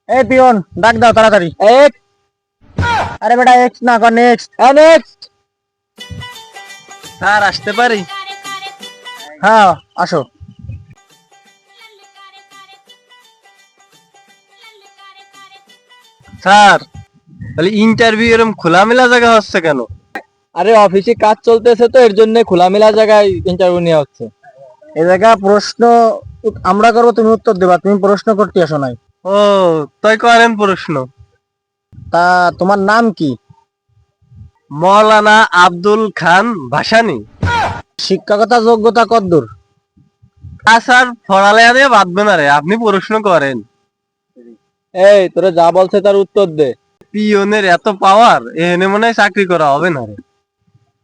এই পিয়ন ডাক দাও তাড়াতাড়ি। এক, আরে বেটা এক্স না কর নেক্সট। নেক্সট। স্যার আসতে পারি? হ্যাঁ আসো। স্যার তাহলে ইন্টারভিউ এরকম খোলামেলা জায়গা হচ্ছে কেন? আরে অফিসে কাজ চলতেছে তো এর জন্য খোলামেলা জায়গায় ইন্টারভিউ নেওয়া হচ্ছে। এই জায়গা প্রশ্ন আমরা করবো, তুমি উত্তর দেবা, তুমি প্রশ্ন করতে আসো নাই। ও, তাই করেন প্রশ্ন। তা তোমার নাম কি? মৌলানা আব্দুল খান ভাসানী। শিক্ষাগত যোগ্যতা কতদূর? স্যার পড়ালেখা দিয়ে বাঁধবে না রে, আপনি প্রশ্ন করেন। এই তোরা যা বলছে তার উত্তর দে। পিওনের এত পাওয়ার, এখানে মনে হয় চাকরি করা হবে না রে।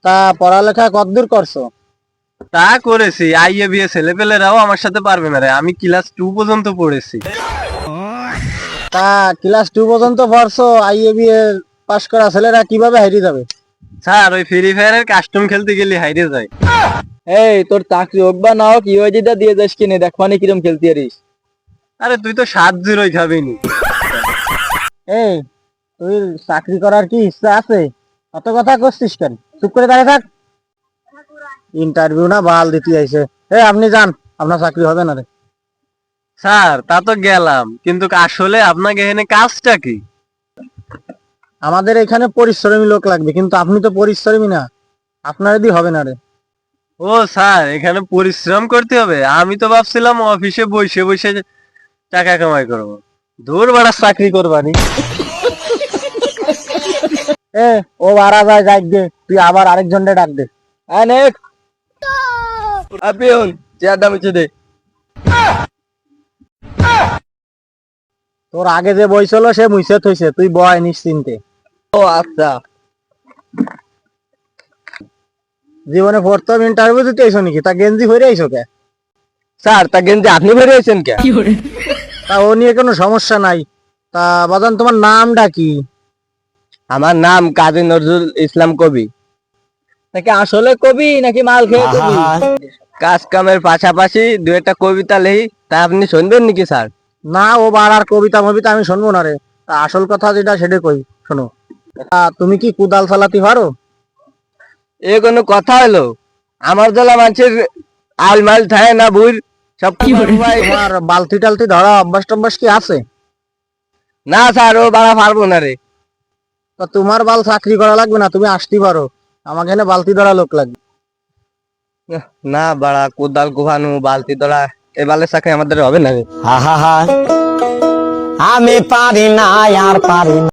তা পড়ালেখা কতদূর করছো? তা করেছি, আইএ বিএ ছেলেপেলেরাও আমার সাথে পারবে না রে, আমি ক্লাস 2 পর্যন্ত পড়েছি। তা ক্লাস 2 পর্যন্ত পড়ছো, আইএবি এর পাশ করা ছেলেরা কিভাবে হারিয়ে যাবে? স্যার ওই ফ্রি ফায়ারের কাস্টম খেলতে গেলে হাইরে যায়। এই তোর চাকরি হোক বা না হোক ইউআইডিটা দিয়ে যাস কিনে দেখ মানে কিরম খেলতে পারিস। আরে তুই তো 7-0 খাবিনি। এই তুই চাকরি করার কি ইচ্ছা আছে? অত কথা করছিস কেন? চুপ করে দাঁড়িয়ে থাক। ইন্টারভিউ না বাল দিতে আইছে। আপনি যান, আপনার চাকরি হবে না রে। স্যার তা তো গেলাম, কিন্তু আসলে আপনাকে এখানে কাজটা কি? আমাদের এখানে পরিশ্রমী লোক লাগবে, কিন্তু আপনি তো পরিশ্রমী না, আপনার যদি হবে না রে। ও স্যার, এখানে পরিশ্রম করতে হবে? আমি তো ভাবছিলাম অফিসে বসে বসে টাকা কামাই করবো। দূর বাড়া, চাকরি করবানি। ও মারা যায়, যাই দে, তুই আবার আরেকজনকে ডাক দে। নেক্সট। আপিয়ন চেয়ারটা মুছে দে। তোর আগে যে বই ছিল সে মুছে থইছে, তুই বয় নিশ্চিন্তে। ও আচ্ছা। জীবনে প্রথম ইন্টারভিউ দিতে আইছো নাকি? তা গেঞ্জি ভরে আইছো কে? স্যার তা গেঞ্জি আপনি বেরিয়েছেন কে? তা ও নিয়ে কোনো সমস্যা নাই। তা বাজান তোমার নামটা কি? আমার নাম কাজী নজরুল ইসলাম কবি। নাকি আসলে কবি নাকি মাল খেয়ে কবি? কাজ কামের পাশাপাশি দু একটা কবিতা লেখি, তা আপনি শুনবেন নাকি স্যার? না ও বাড়ার কবিতা মবিতা আমি শুনবো না রে। তা আসল কথা যেটা সেটা কই শোনো। তুমি কি কুদাল চালাতে পারো? এ কোনো কথা হলো? আমার জেলা মানুষের আলমাল থাকে না বুঝ সব ভাই। তোমার বালতি টালতি ধরা অভ্যাস টভ্যাস কি আছে? না স্যার, ও বাড়া পারবো না রে। তা তোমার বাল চাকরি করা লাগবে না, তুমি আসতে পারো, আমাকে এখানে বালতি ধরা লোক লাগবে। না বাড়া, কোদাল কোহানো বালতি ধরা এ বালের চাকরি আমাদের হবে না রে। আমি পারি না আর পারি না।